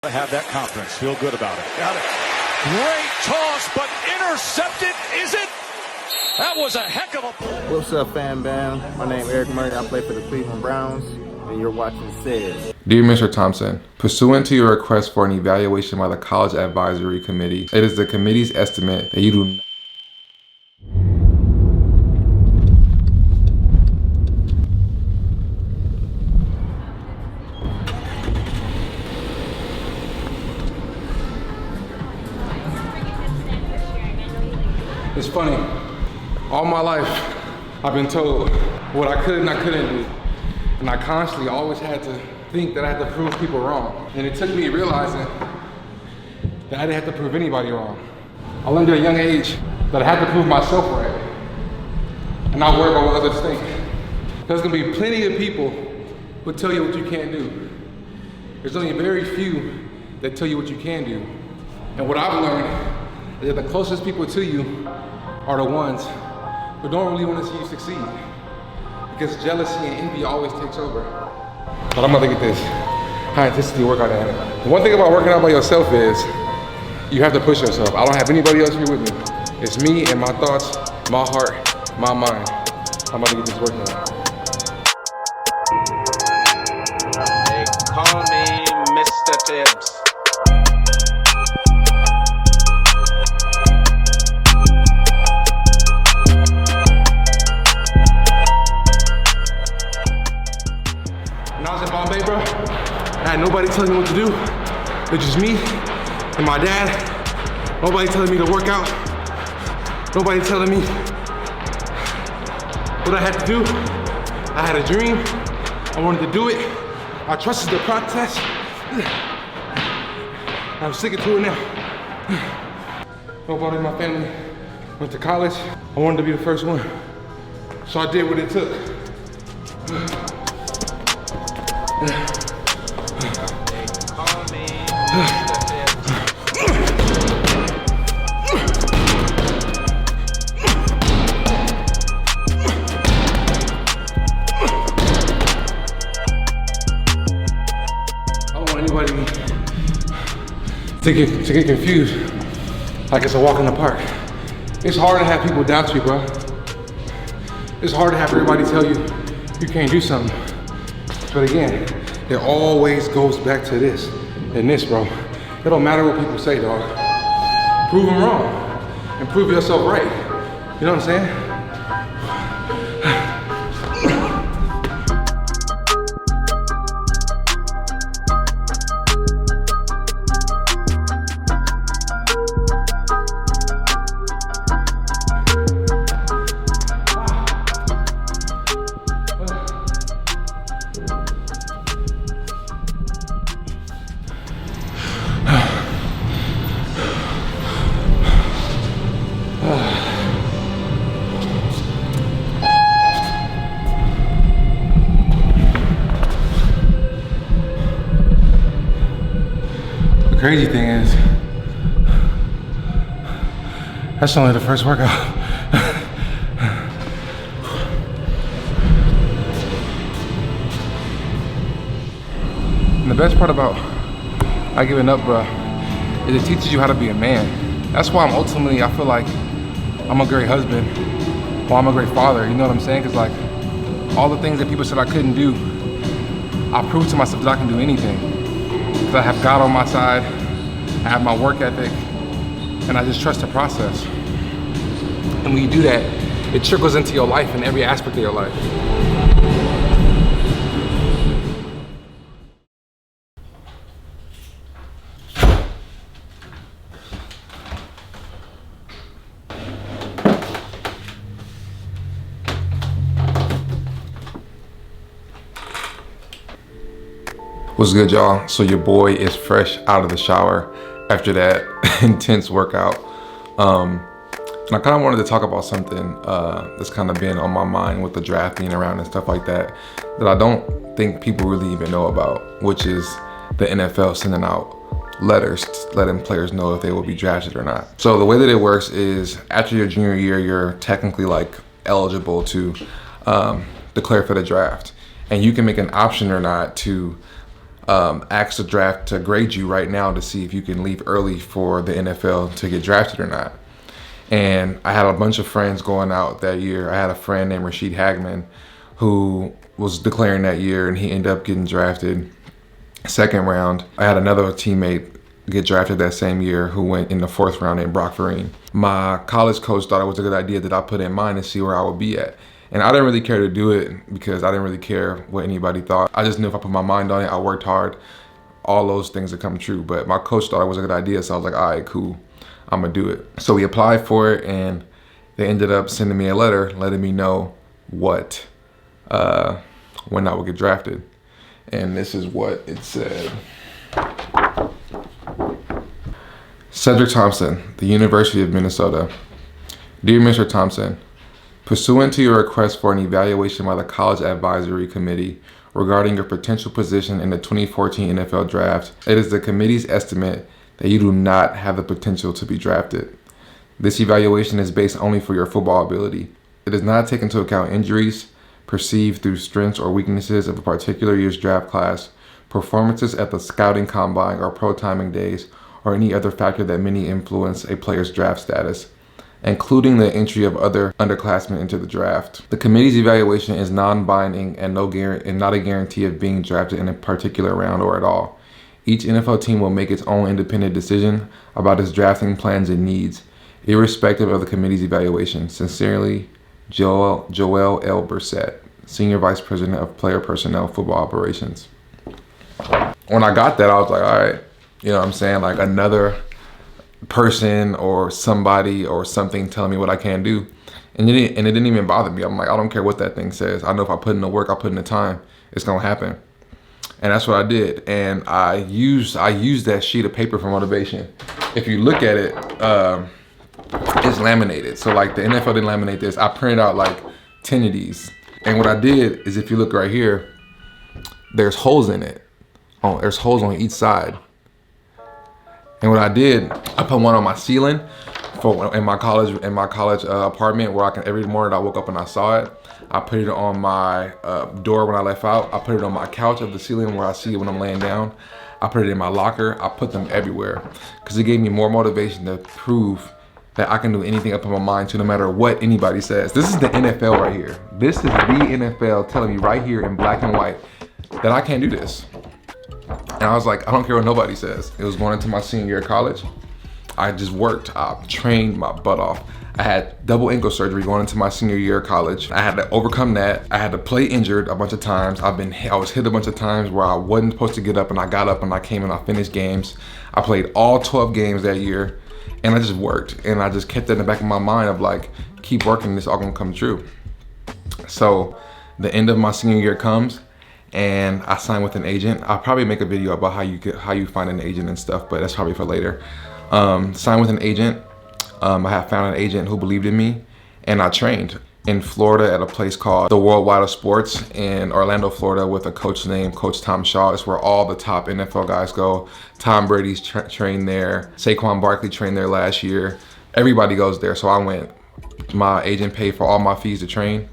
To have that confidence, feel good about it. Got it. Great toss, but intercepted. Is it? That was a heck of a play. What's up, Fan Bam? My name is Eric Murray. I play for the Cleveland Browns, and you're watching SAID. Dear Mr. Thompson, pursuant to your request for an evaluation by the College Advisory Committee, it is the committee's estimate that you do not. It's funny, all my life I've been told what I could and I couldn't do. And I constantly always had to think that I had to prove people wrong. And it took me realizing that I didn't have to prove anybody wrong. I learned at a young age that I had to prove myself right and not worry about what others think. There's gonna be plenty of people who tell you what you can't do. There's only very few that tell you what you can do. And what I've learned is that the closest people to you are the ones who don't really want to see you succeed, because jealousy and envy always takes over. But I'm gonna look at this high intensity workout at it. The one thing about working out by yourself is you have to push yourself. I don't have anybody else here with me. It's me and my thoughts, my heart, my mind. I'm about to get this working out. They call me Mr. Tibbs. When I was in Bombay, bro, I had nobody telling me what to do. It was just me and my dad. Nobody telling me to work out. Nobody telling me what I had to do. I had a dream. I wanted to do it. I trusted the process. I'm sticking to it now. Nobody in my family went to college. I wanted to be the first one. So I did what it took. Call me Mr. Tibbs. I don't want anybody to get confused like it's a walk in the park. It's hard to have people doubt you, bro. It's hard to have everybody tell you you can't do something. But again, it always goes back to this and this, bro. It don't matter what people say, dog. Prove them wrong and prove yourself right. You know what I'm saying? The crazy thing is, that's only the first workout. And the best part about not giving up, bro, is it teaches you how to be a man. That's why I feel like I'm a great husband, or I'm a great father, you know what I'm saying? Because like, all the things that people said I couldn't do, I proved to myself that I can do anything. Because I have God on my side, I have my work ethic, and I just trust the process. And when you do that, it trickles into your life in every aspect of your life. What's good, y'all? So your boy is fresh out of the shower after that intense workout. And I kind of wanted to talk about something that's kind of been on my mind with the draft being around and stuff like that I don't think people really even know about, which is the NFL sending out letters letting players know if they will be drafted or not. So the way that it works is after your junior year, you're technically like eligible to declare for the draft. And you can make an option or not to ask the draft to grade you right now to see if you can leave early for the NFL to get drafted or not. And I had a bunch of friends going out that year. I had a friend named Rashid Hagman who was declaring that year, and he ended up getting drafted second round. I had another teammate get drafted that same year who went in the fourth round named Brock Vereen. My college coach thought it was a good idea that I put in mind to see where I would be at. And I didn't really care to do it because I didn't really care what anybody thought. I just knew if I put my mind on it, I worked hard, all those things would come true. But my coach thought it was a good idea, so I was like, all right, cool, I'm gonna do it. So we applied for it, and they ended up sending me a letter letting me know when I would get drafted. And this is what it said. Cedric Thompson, the University of Minnesota. Dear Mr. Thompson, pursuant to your request for an evaluation by the College Advisory Committee regarding your potential position in the 2014 NFL Draft, it is the committee's estimate that you do not have the potential to be drafted. This evaluation is based only for your football ability. It does not take into account injuries, perceived through strengths or weaknesses of a particular year's draft class, performances at the scouting combine or pro timing days, or any other factor that may influence a player's draft status, including the entry of other underclassmen into the draft. The committee's evaluation is non-binding and not a guarantee of being drafted in a particular round or at all. Each NFL team will make its own independent decision about its drafting plans and needs, irrespective of the committee's evaluation. Sincerely, Joel L. Brissett, Senior Vice President of Player Personnel Football Operations. When I got that, I was like, all right, you know what I'm saying? Like another person or somebody or something telling me what I can do. And it didn't even bother me. I'm like, I don't care what that thing says. I know if I put in the work, I put in the time, it's gonna happen. And that's what I did. And I used that sheet of paper for motivation. If you look at it, it's laminated. So like the NFL didn't laminate this. I printed out like 10 of these. And what I did is, if you look right here, there's holes in it. Oh, there's holes on each side. And what I did, I put one on my ceiling in my college apartment where I can, every morning I woke up and I saw it. I put it on my door when I left out. I put it on my couch of the ceiling where I see it when I'm laying down. I put it in my locker. I put them everywhere because it gave me more motivation to prove that I can do anything up in my mind to, no matter what anybody says. This is the NFL right here. This is the NFL telling me right here in black and white that I can't do this. And I was like, I don't care what nobody says. It was going into my senior year of college. I just worked. I trained my butt off. I had double ankle surgery going into my senior year of college. I had to overcome that. I had to play injured a bunch of times. I was hit a bunch of times where I wasn't supposed to get up, and I got up and I came and I finished games. I played all 12 games that year, and I just worked. And I just kept that in the back of my mind of like, keep working, this all gonna come true. So the end of my senior year comes, and I signed with an agent. I'll probably make a video about how you find an agent and stuff, but that's probably for later. Signed with an agent. I have found an agent who believed in me, and I trained in Florida at a place called the Worldwide of Sports in Orlando, Florida, with a coach named Coach Tom Shaw. It's where all the top NFL guys go. Tom Brady's trained there. Saquon Barkley trained there last year. Everybody goes there. So I went. My agent paid for all my fees to train.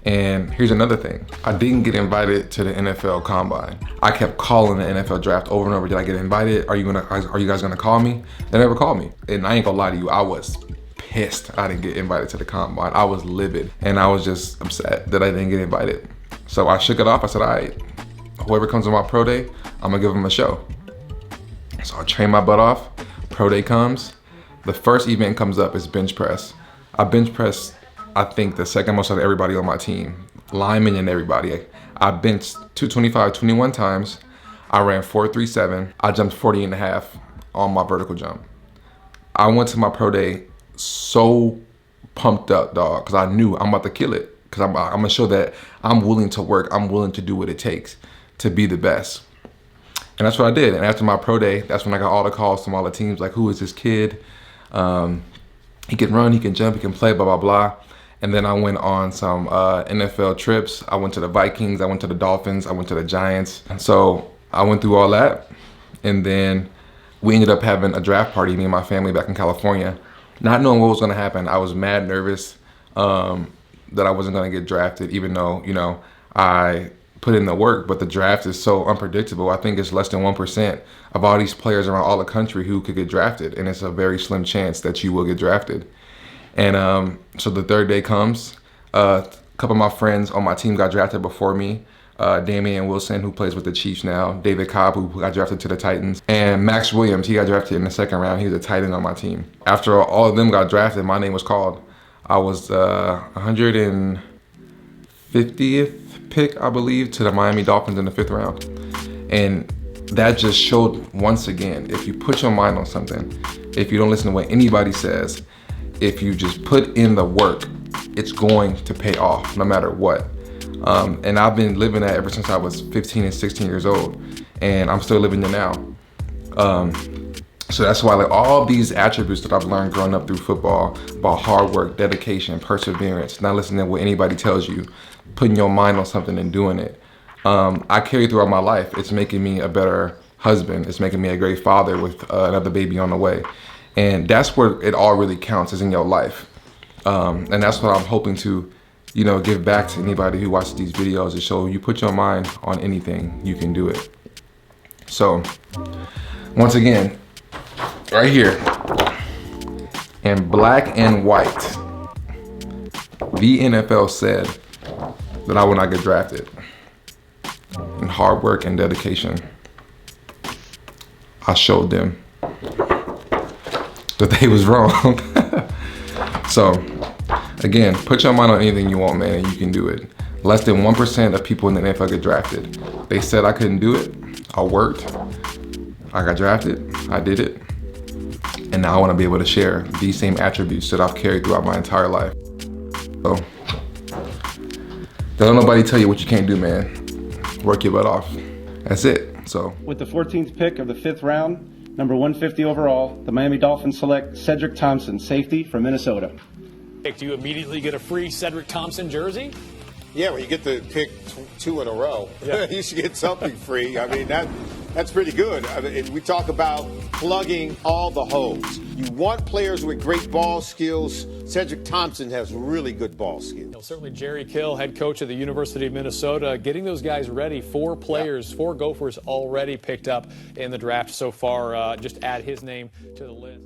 And here's another thing. I didn't get invited to the NFL Combine. I kept calling the NFL Draft over and over. Did I get invited? Are you guys gonna call me? They never called me. And I ain't gonna lie to you, I was pissed I didn't get invited to the Combine. I was livid, and I was just upset that I didn't get invited. So I shook it off. I said, all right, whoever comes to my pro day, I'm gonna give them a show. So I trained my butt off. Pro day comes. The first event comes up is bench press. I bench press, I think, the second most of everybody on my team, linemen and everybody. I benched 225 21 times. I ran 4.37. I jumped 40 and a half on my vertical jump. I went to my pro day so pumped up, dog, because I knew I'm about to kill it. Because I'm gonna show that I'm willing to work. I'm willing to do what it takes to be the best. And that's what I did. And after my pro day, that's when I got all the calls from all the teams, like, who is this kid? He can run, he can jump, he can play, blah, blah, blah. And then I went on some NFL trips. I went to the Vikings, I went to the Dolphins, I went to the Giants. So I went through all that. And then we ended up having a draft party, me and my family back in California. Not knowing what was gonna happen, I was mad nervous that I wasn't gonna get drafted, even though, you know, I put in the work, but the draft is so unpredictable. I think it's less than 1% of all these players around all the country who could get drafted, and it's a very slim chance that you will get drafted. And so the third day comes. A couple of my friends on my team got drafted before me. Damian Wilson, who plays with the Chiefs now, David Cobb, who got drafted to the Titans, and Max Williams, he got drafted in the second round. He was a tight end on my team. After all of them got drafted, my name was called. I was 150th pick, I believe, to the Miami Dolphins in the 5th round. And that just showed once again, if you put your mind on something, if you don't listen to what anybody says, if you just put in the work, it's going to pay off no matter what. And I've been living that ever since I was 15 and 16 years old, and I'm still living it now. So that's why, like, all these attributes that I've learned growing up through football about hard work, dedication, perseverance, not listening to what anybody tells you, putting your mind on something and doing it, I carry throughout my life. It's making me a better husband. It's making me a great father with another baby on the way. And that's where it all really counts, is in your life. And that's what I'm hoping to, you know, give back to anybody who watches these videos, to show you put your mind on anything, you can do it. So, once again, right here, in black and white, the NFL said that I will not get drafted. And hard work and dedication, I showed them that they was wrong. So, again, put your mind on anything you want, man, and you can do it. Less than 1% of people in the NFL get drafted. They said I couldn't do it. I worked. I got drafted. I did it. And now I want to be able to share these same attributes that I've carried throughout my entire life. So, don't nobody tell you what you can't do, man. Work your butt off. That's it. So, with the 14th pick of the 5th round, number 150 overall, the Miami Dolphins select Cedric Thompson, safety from Minnesota. Do you immediately get a free Cedric Thompson jersey? Yeah, when you get to pick 2 in a row, you should get something free. I mean, that's pretty good. I mean, we talk about plugging all the holes. You want players with great ball skills. Cedric Thompson has really good ball skills. You know, certainly Jerry Kill, head coach of the University of Minnesota, getting those guys ready. 4 players, 4 Gophers already picked up in the draft so far. Just add his name to the list.